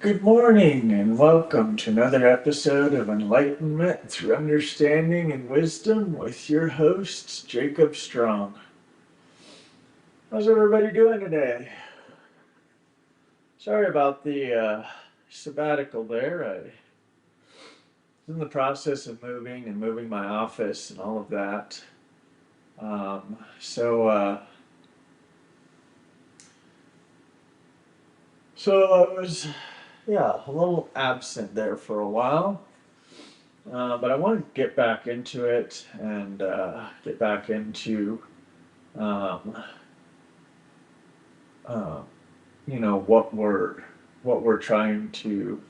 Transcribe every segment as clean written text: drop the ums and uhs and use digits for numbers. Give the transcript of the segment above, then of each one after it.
Good morning and welcome to another episode of Enlightenment Through Understanding and Wisdom with your host, Jacob Strong. How's everybody doing today? Sorry about the sabbatical there. I was in the process of moving my office and all of that. Um, so, uh, so I was, a little absent there for a while. But I want to get back into it and get back into um, uh, what we're trying to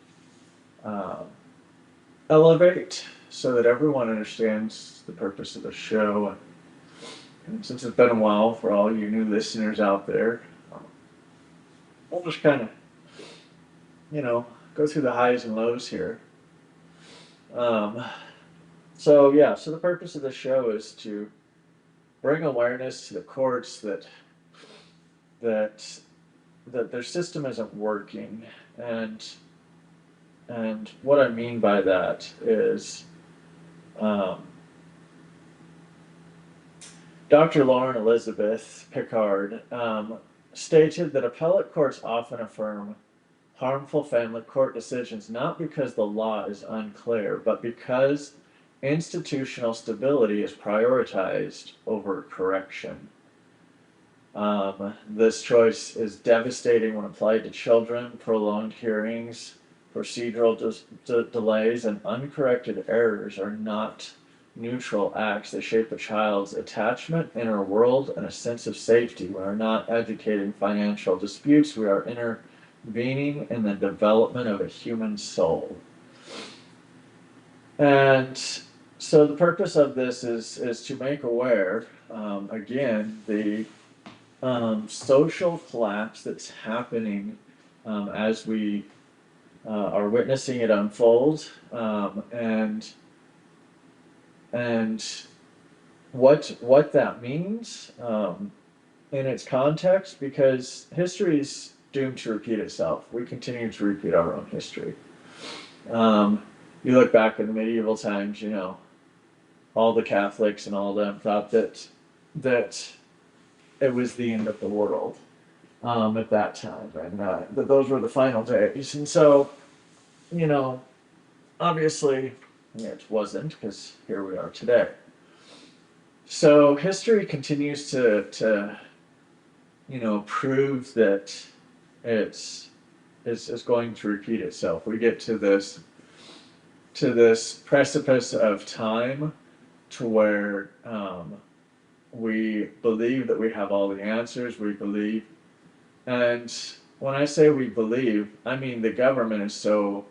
uh, elevate so that everyone understands the purpose of the show. And since it's been a while for all you new listeners out there, we'll just kind of go through the highs and lows here. Um, so the purpose of the show is to bring awareness to the courts that that their system isn't working, and what I mean by that is um, Dr. Lauren Elizabeth Picard stated that appellate courts often affirm harmful family court decisions not because the law is unclear, but because institutional stability is prioritized over correction. This choice is devastating when applied to children. Prolonged hearings, procedural delays, and uncorrected errors are not neutral acts. They shape a child's attachment, inner world, and a sense of safety. We are not educating financial disputes. We are intervening in the development of a human soul. And so the purpose of this is to make aware, again, the social collapse that's happening as we are witnessing it unfold, and what that means in its context, because history is doomed to repeat itself. We continue to repeat our own history. Um, you look back in the medieval times, all the Catholics and all of them thought that it was the end of the world at that time, and that those were the final days. And so, you know, obviously, it wasn't, because here we are today. So history continues to prove that it's going to repeat itself. We get to this precipice of time to where we believe that we have all the answers. We believe, and when I say we believe, I mean the government is so,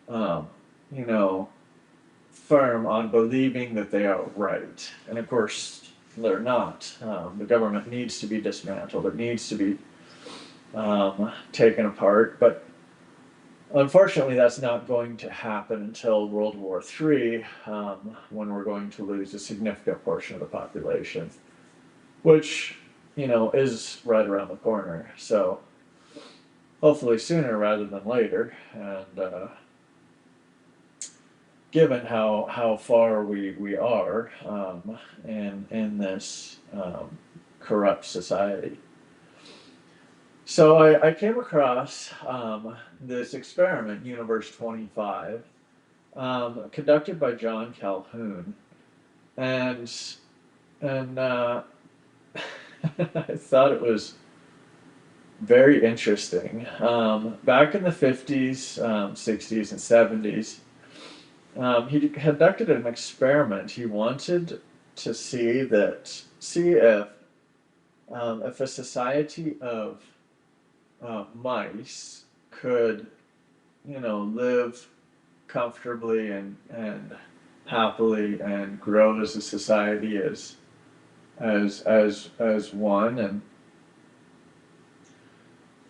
um, you know, firm on believing that they are right, and of course they're not. The government needs to be dismantled. It needs to be taken apart, but unfortunately, that's not going to happen until World War III, when we're going to lose a significant portion of the population, which, is right around the corner. So hopefully sooner rather than later. And given how far we are in this corrupt society. So I came across this experiment, Universe 25, conducted by John Calhoun, and I thought it was very interesting. Back in the 50s, 60s, and 70s, he conducted an experiment. He wanted to see if a society of mice could, live comfortably and happily and grow as a society as one. And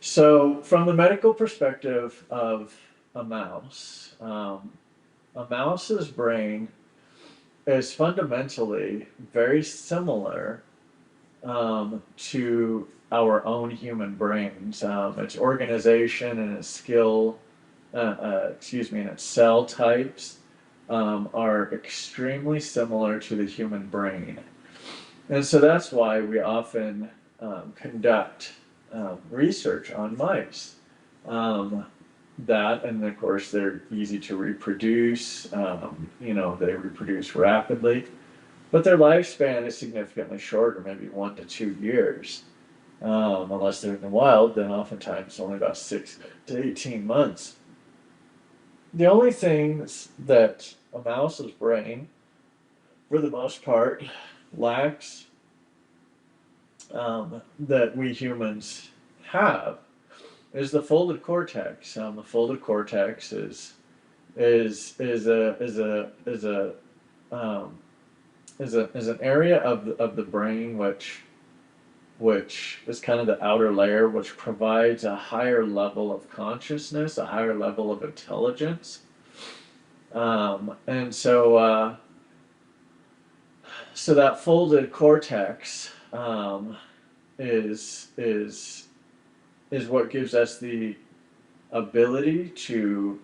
so, from the medical perspective of a mouse, a mouse's brain is fundamentally very similar to our own human brains. Its organization and its skill and its cell types are extremely similar to the human brain. And so that's why we often conduct research on mice. Um, that, and of course, they're easy to reproduce. They reproduce rapidly, but their lifespan is significantly shorter, maybe 1 to 2 years. Unless they're in the wild, then oftentimes only about 6 to 18 months. The only things that a mouse's brain, for the most part, lacks that we humans have is the folded cortex. The folded cortex um, is an area of the brain which is kind of the outer layer, which provides a higher level of consciousness, a higher level of intelligence. And so that folded cortex is is is what gives us the ability to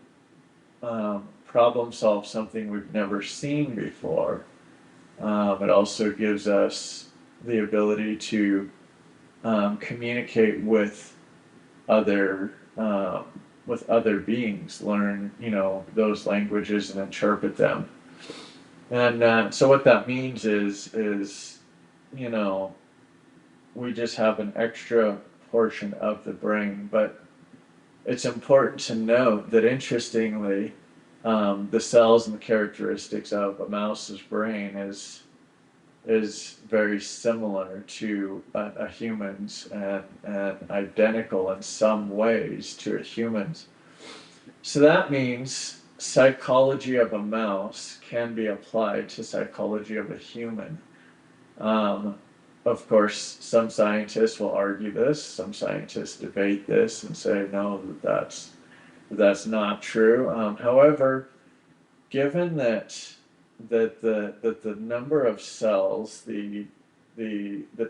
problem solve something we've never seen before. It also gives us the ability to communicate other um, with other beings, learn those languages and interpret them. And so what that means is you know we just have an extra portion of the brain, but it's important to note that interestingly, the cells and the characteristics of a mouse's brain is very similar to a human's, and identical in some ways to a human's. So that means psychology of a mouse can be applied to psychology of a human. Um, of course, some scientists will argue this. Some scientists debate this and say no, that's not true. However, given that the number of cells, the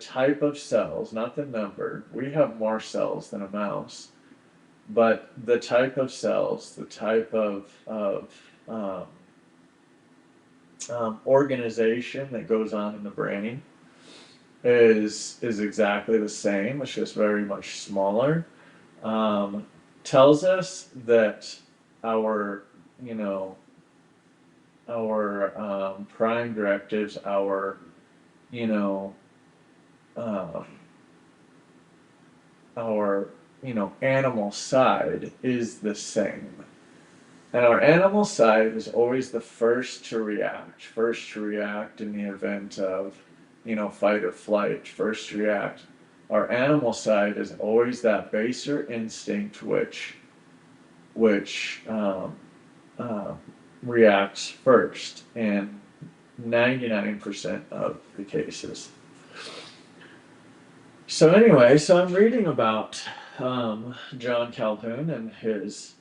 type of cells, not the number, we have more cells than a mouse, but the type of cells, the type of organization that goes on in the brain is exactly the same. It's just very much smaller. Um, Tells us that our you know our prime directives, you know um, our animal side is the same. And our animal side is always the first to react in the event of, fight or flight, first to react. Our animal side is always that baser instinct which uh, reacts first in 99% of the cases. So I'm reading about John Calhoun and his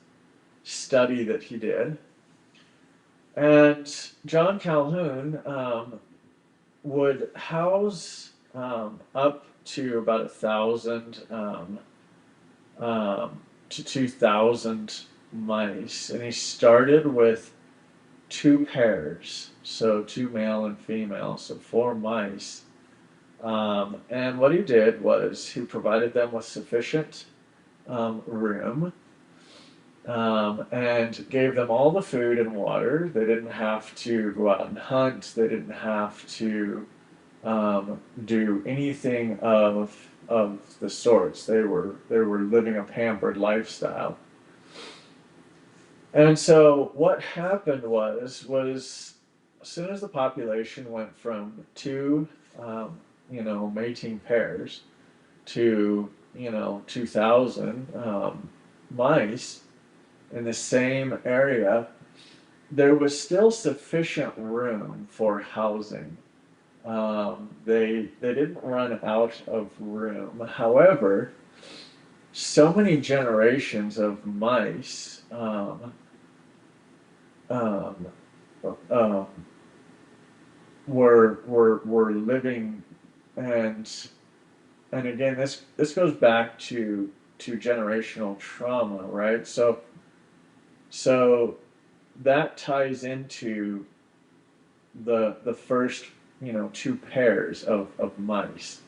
study that he did. And John Calhoun would house up to about 1,000 to 2,000 mice, and he started with two pairs, so two male and female, so four mice. And what he did was he provided them with sufficient room, and gave them all the food and water. They didn't have to go out and hunt. They didn't have to do anything of the sorts. They were living a pampered lifestyle. And so what happened was as soon as the population went from two mating pairs to 2,000 mice in the same area, there was still sufficient room for housing. They didn't run out of room. However, so many generations of mice um, um, were living, and again, this goes back to generational trauma, right? So So that ties into the first, two pairs of mice.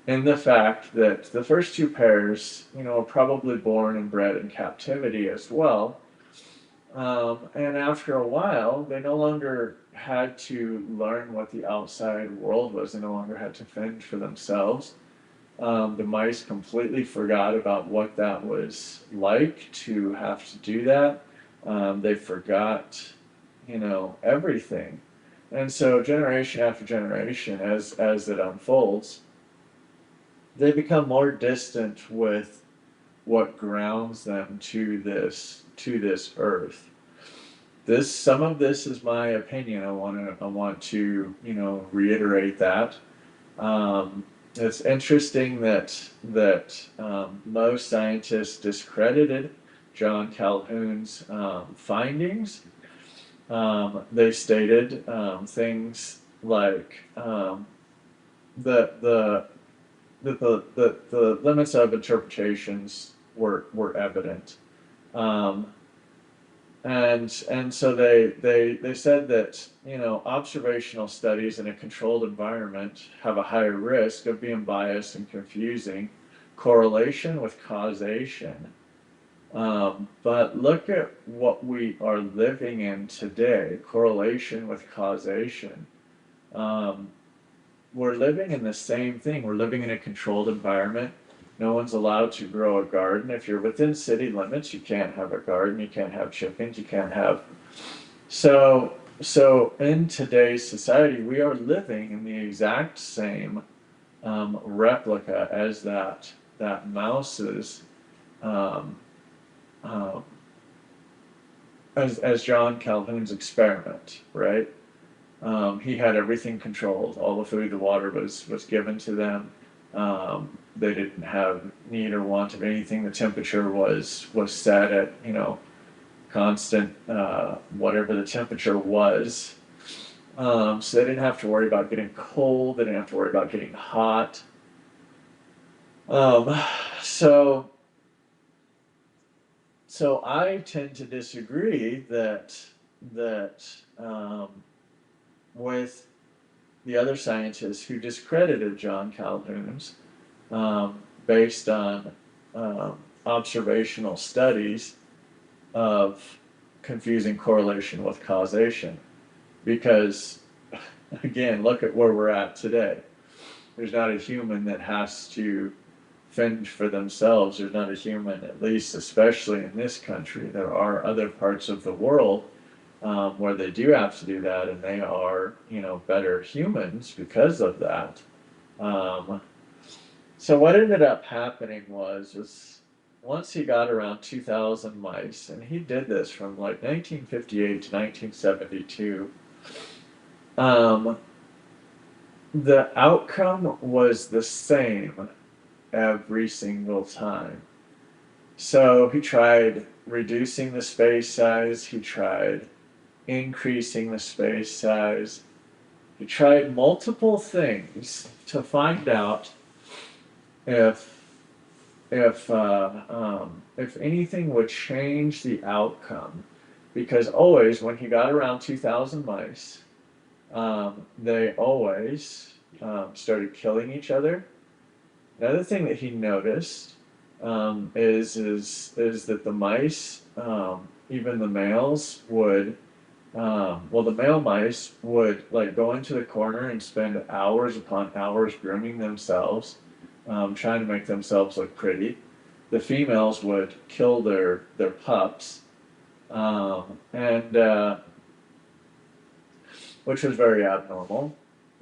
And the fact that the first two pairs, were probably born and bred in captivity as well. And after a while, they no longer had to learn what the outside world was. They no longer had to fend for themselves. The mice completely forgot about what that was like to have to do that. They forgot, everything. And so generation after generation, as it unfolds, they become more distant with what grounds them to this earth. Some of this is my opinion. I want to reiterate that. It's interesting that most scientists discredited John Calhoun's findings. They stated things like the, the the limits of interpretations were evident. Um, and so they said that observational studies in a controlled environment have a higher risk of being biased and confusing correlation with causation. But look at what we are living in today, correlation with causation. Um, we're living in the same thing. We're living in a controlled environment. No one's allowed to grow a garden. If you're within city limits, you can't have a garden. You can't have chickens. You can't have. So in today's society, we are living in the exact same replica as that mouse's um, um, as John Calhoun's experiment, right? He had everything controlled. All the food, the water was given to them. They didn't have need or want of anything. The temperature was set at constant whatever the temperature was. So they didn't have to worry about getting cold. They didn't have to worry about getting hot. Um, so so I tend to disagree that with the other scientists who discredited John Calhoun's based on observational studies of confusing correlation with causation. Because, again, look at where we're at today. There's not a human that has to fend for themselves. There's not a human, at least especially in this country. There are other parts of the world where they do have to do that, and they are, better humans because of that. Um, so what ended up happening was once he got around 2,000 mice, and he did this from like 1958 to 1972. Um, the outcome was the same every single time. So he tried reducing the space size, he tried increasing the space size. He tried multiple things to find out if if anything would change the outcome, because always when he got around 2,000 mice, they always started killing each other. Another thing that he noticed is that the mice, even the males, would well, the male mice would like go into the corner and spend hours upon hours grooming themselves, trying to make themselves look pretty. The females would kill their pups, and which was very abnormal.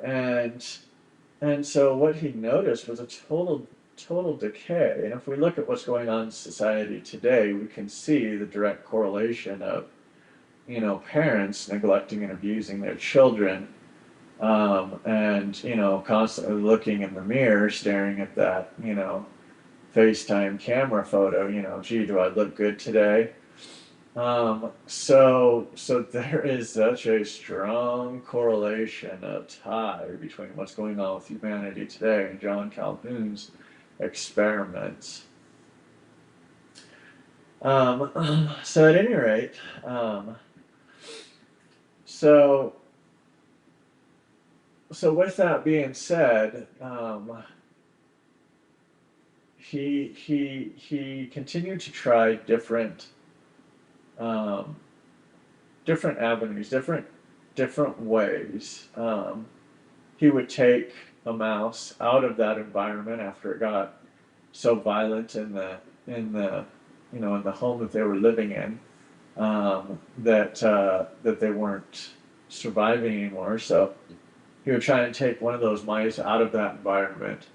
And and so what he noticed was a total decay. And if we look at what's going on in society today, we can see the direct correlation of parents neglecting and abusing their children, and constantly looking in the mirror, staring at that FaceTime camera photo. Gee, do I look good today? So there is such a strong correlation, a tie between what's going on with humanity today and John Calhoun's experiments. So at any rate, so so with that being said, he continued to try um, different avenues, different ways. He would take a mouse out of that environment after it got so violent in the in the home that they were living in, that they weren't surviving anymore. So he would try and take one of those mice out of that environment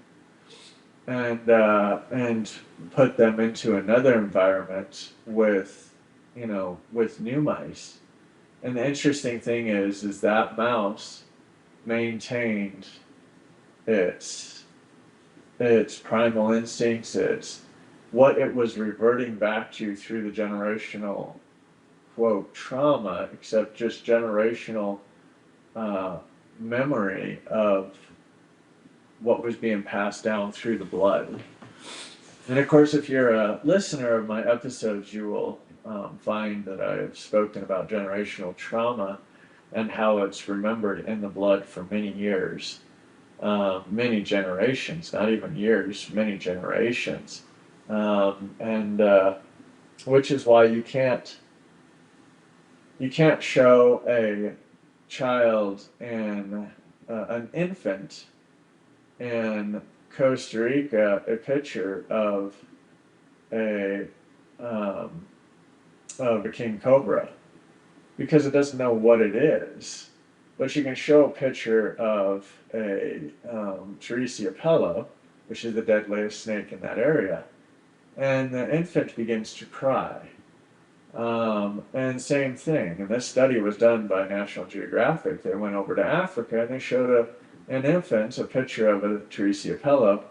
and put them into another environment with with new mice. And the interesting thing is that mouse maintained its its primal instincts, its what it was reverting back to through the generational quote trauma, except just generational uh, memory of what was being passed down through the blood. And of course, if you're a listener of my episodes, you will find that I've spoken about generational trauma and how it's remembered in the blood for many years, many generations, not even years, many generations. And which is why you can't show a child and an infant in Costa Rica a picture a um, of a king cobra because it doesn't know what it is. But you can show a picture of a Pelo, which is the deadliest snake in that area, and the infant begins to cry. And same thing, and this study was done by National Geographic. They went over to Africa and they showed an infant a picture of a Pelo,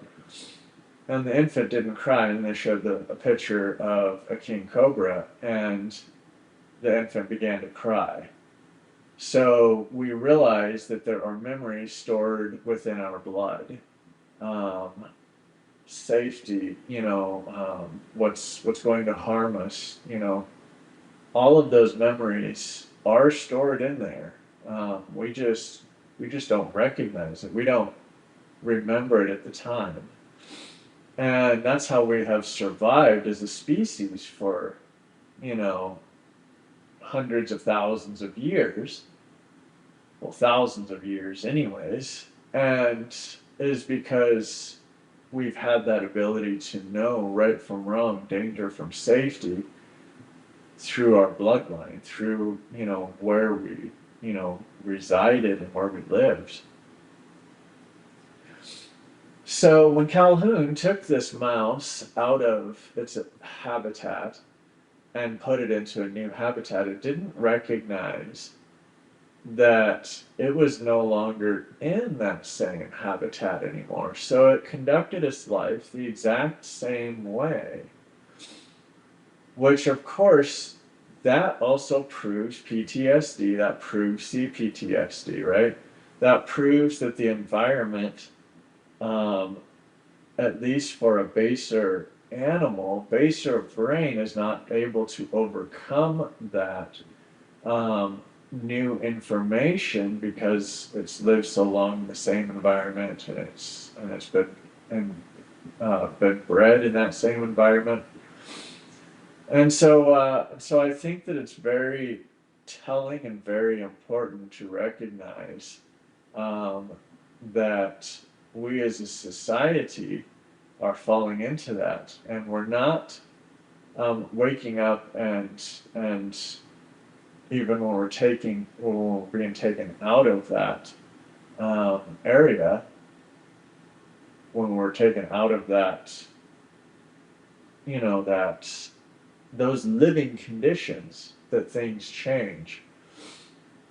and the infant didn't cry, and they showed a picture of a king cobra, and the infant began to cry. So we realize that there are memories stored within our blood. Um, Safety, what's going to harm us, all of those memories are stored in there. We just don't recognize it. We don't remember it at the time. And that's how we have survived as a species for, you know, hundreds of thousands of years. Well, thousands of years, anyways. And is because we've had that ability to know right from wrong, danger from safety through our bloodline, through, where we, resided and where we lived. So when Calhoun took this mouse out of its habitat and put it into a new habitat, it didn't recognize that it was no longer in that same habitat anymore. So it conducted its life the exact same way, which of course, that also proves PTSD, that proves CPTSD, right? That proves that the environment, um, at least for a baser animal, baser brain is not able to overcome that new information because it's lived so long in the same environment, and it's been bred in that same environment. And so I think that it's very telling and very important to recognize um, that we as a society are falling into that, and we're not waking up and even when we're being taken out of that area, when we're taken out of that, that those living conditions, that things change.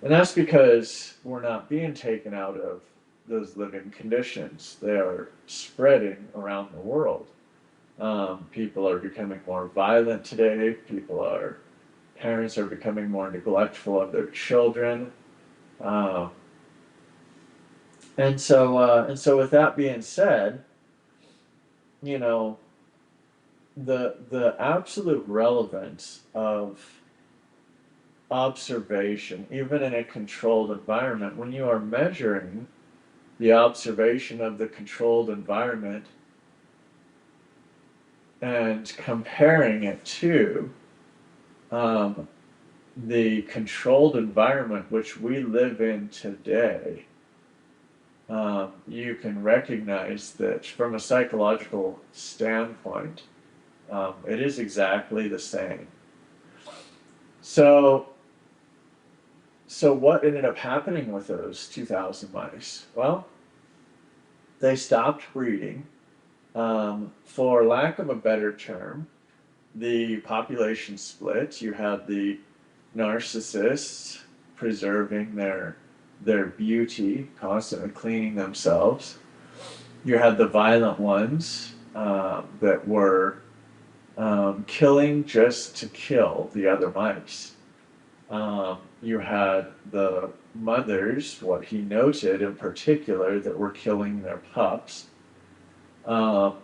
And that's because we're not being taken out of those living conditions. They are spreading around the world. People are becoming more violent today. Parents are becoming more neglectful of their children. Um, and so, with that being said, you know, the absolute relevance of observation, even in a controlled environment, when you are measuring the observation of the controlled environment and comparing it to um, the controlled environment which we live in today, you can recognize that from a psychological standpoint, it is exactly the same. So, so what ended up happening with those 2,000 mice? Well, they stopped breeding. For lack of a better term, the population split. You had the narcissists preserving their beauty, constantly cleaning themselves. You had the violent ones that were killing just to kill the other mice. You had the mothers, what he noted in particular, that were killing their pups. Um,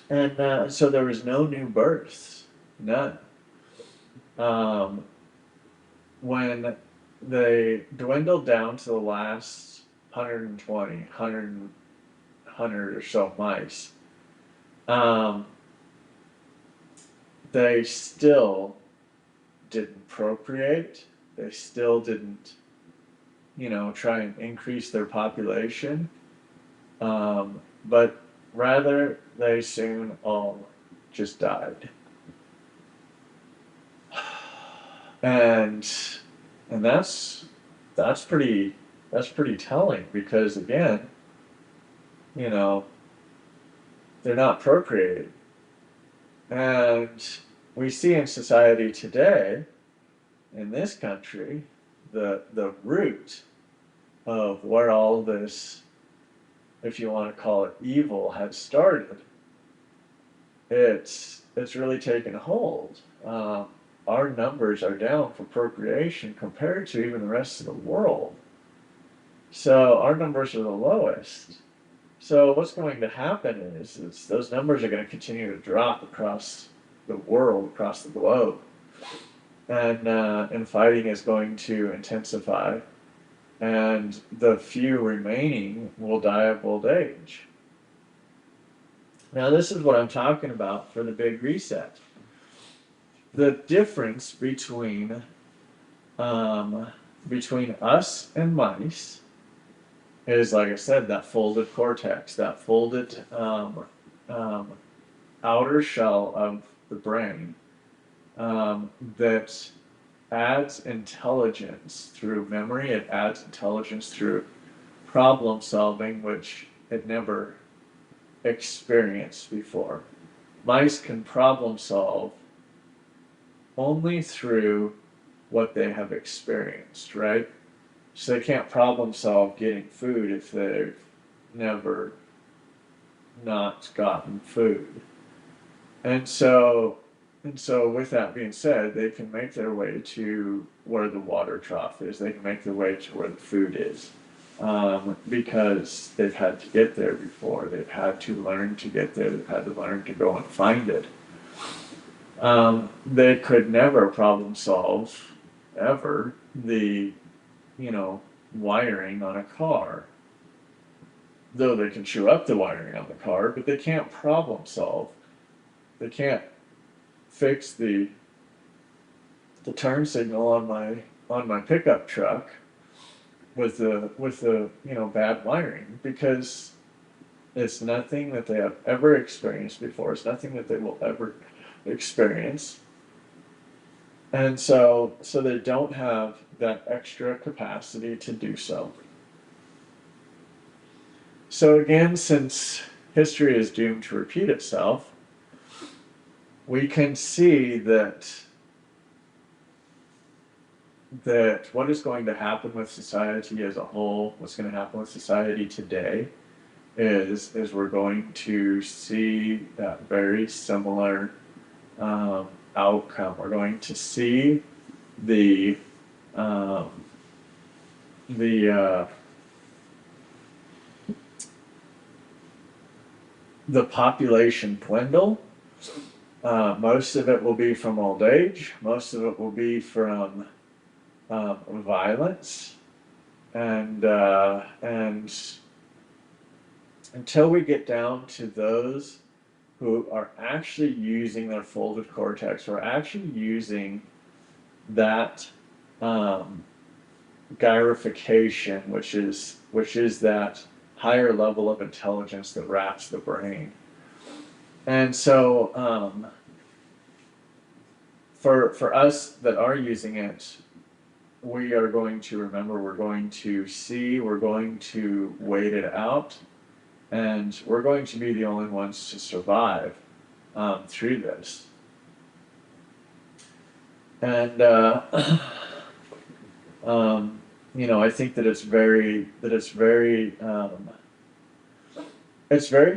and so there was no new births, none. Um, when they dwindled down to the last 120, 100 or so mice, um, they still didn't procreate. They still didn't, try and increase their population. But rather, they soon all just died. And and that's pretty that's pretty telling because again, you know, they're not procreating. And we see in society today, in this country, the root of where all this, if you want to call it evil, had started. It's really taken hold. Our numbers are down for procreation compared to even the rest of the world. So our numbers are the lowest. So what's going to happen is those numbers are going to continue to drop across the world, across the globe, and fighting is going to intensify, and the few remaining will die of old age. Now this is what I'm talking about for the big reset. The difference um, between us and mice is, like I said, that folded cortex, that folded um, outer shell of the brain that adds intelligence through memory, it adds intelligence through problem solving, which it never experienced before. Mice can problem solve only through what they have experienced, right? So they can't problem solve getting food if they've never not gotten food. And so with that being said, they can make their way to where the water trough is. They can make their way to where the food is. Because they've had to get there before. They've had to learn to get there. They've had to learn to go and find it. They could never problem solve ever the, wiring on a car. Though they can chew up the wiring on the car, but they can't problem solve. They can't fix the turn signal on my pickup truck with the bad wiring because it's nothing that they have ever experienced before. It's nothing that they will ever experience. And so they don't have that extra capacity to do so. So again, since history is doomed to repeat itself, we can see that what is going to happen with society as a whole, what's going to happen with society today, is we're going to see that very similar outcome. We're going to see the um, the the population dwindle. Most of it will be from old age. Most of it will be from violence, and until we get down to those who are actually using their folded cortex, or actually using that gyrification, which is that higher level of intelligence that wraps the brain. And so for us that are using it, we are going to remember, we're going to see, we're going to wait it out, and we're going to be the only ones to survive through this. And I think that it's very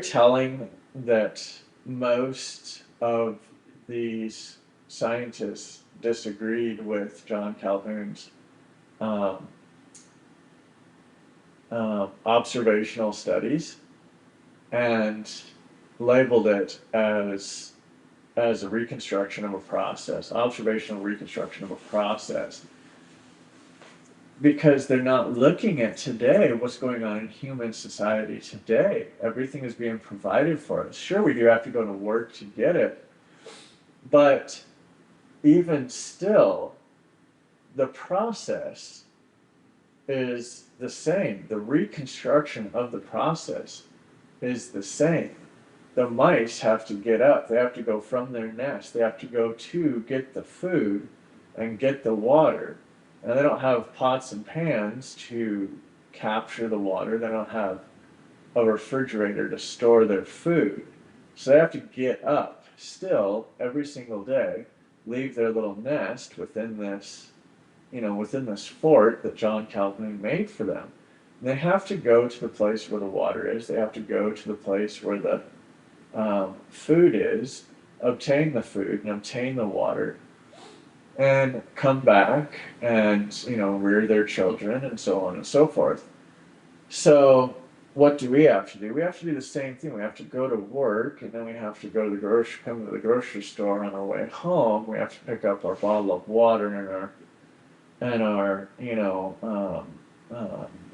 telling that most of these scientists disagreed with John Calhoun's um, observational studies, and labeled it as a reconstruction of a process, observational reconstruction of a process, because they're not looking at today, what's going on in human society today. Everything is being provided for us. Sure, we do have to go to work to get it, but even still, the process is the same. The reconstruction of the process is the same. The mice have to get up, they have to go from their nest, they have to go to get the food and get the water. And they don't have pots and pans to capture the water, they don't have a refrigerator to store their food. So they have to get up still every single day, leave their little nest within this fort that John Calhoun made for them. And they have to go to the place where the water is, they have to go to the place where the food is, obtain the food and obtain the water, and come back and rear their children and so on and so forth. So what do we have to do? We have to do the same thing. We have to go to work, and then we have to go to come to the grocery store on our way home. We have to pick up our bottle of water and our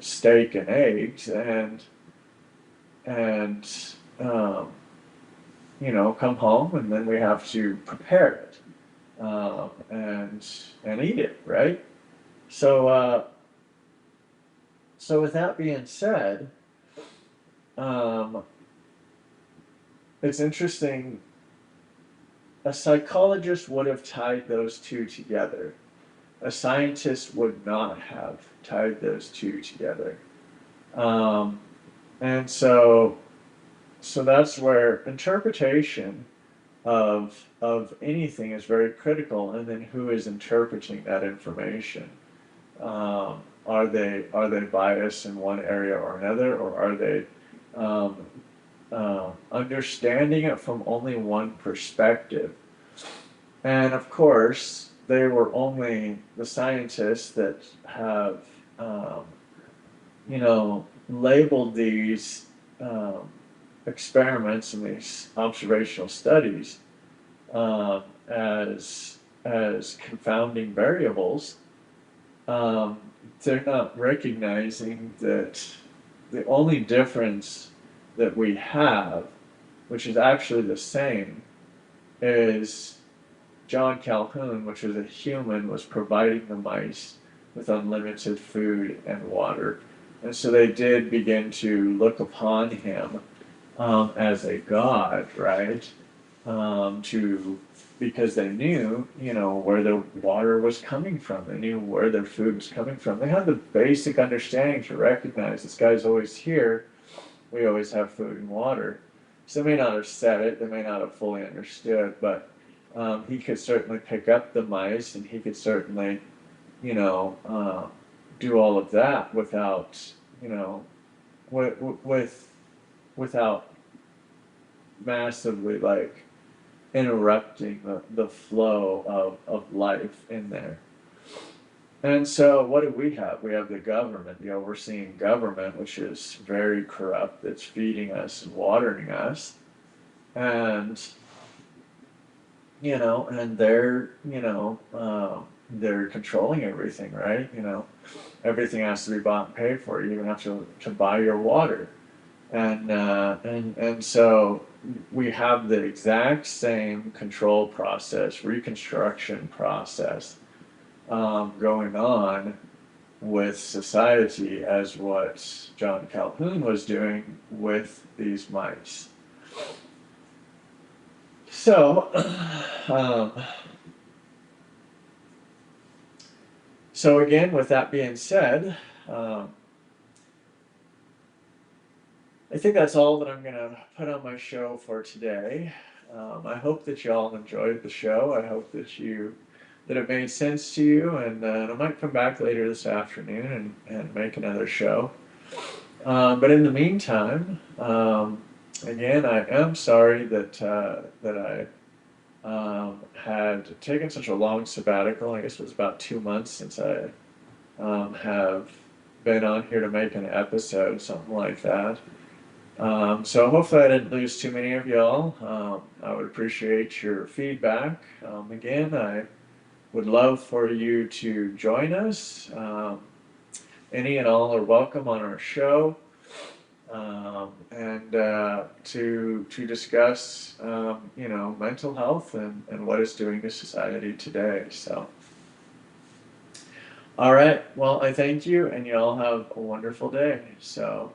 steak and eggs, and come home, and then we have to prepare it and eat it, right? So with that being said, it's interesting. A psychologist would have tied those two together. A scientist would not have tied those two together. And so that's where interpretation of anything is very critical, and then who is interpreting that information. Are they biased in one area or another, or are they understanding it from only one perspective? And of course, they were only the scientists that have labeled these experiments and these observational studies as confounding variables. They're not recognizing that the only difference that we have, which is actually the same, is John Calhoun, which was a human, was providing the mice with unlimited food and water. And so they did begin to look upon him as a god, right? Because they knew, where the water was coming from. They knew where their food was coming from. They had the basic understanding to recognize this guy's always here. We always have food and water. So they may not have said it, they may not have fully understood, but he could certainly pick up the mice, and he could certainly, do all of that without, without massively interrupting the flow of life in there. And so what do we have? We have the government, the overseeing government, which is very corrupt, that's feeding us and watering us. and and they're controlling everything, right? Everything has to be bought and paid for. You even have to buy your water, and so we have the exact same control process, reconstruction process, going on with society as what John Calhoun was doing with these mice. So, um, so again, with that being said, um, I think that's all that I'm gonna put on my show for today. I hope that you all enjoyed the show. I hope that it made sense to you, and I might come back later this afternoon and make another show. But in the meantime, again, I am sorry that I had taken such a long sabbatical. I guess it was about 2 months since I have been on here to make an episode, something like that. So hopefully I didn't lose too many of y'all. I would appreciate your feedback. Again, I would love for you to join us. Any and all are welcome on our show, and to discuss mental health and what it's doing to society today. So, all right. Well, I thank you, and you all have a wonderful day. So.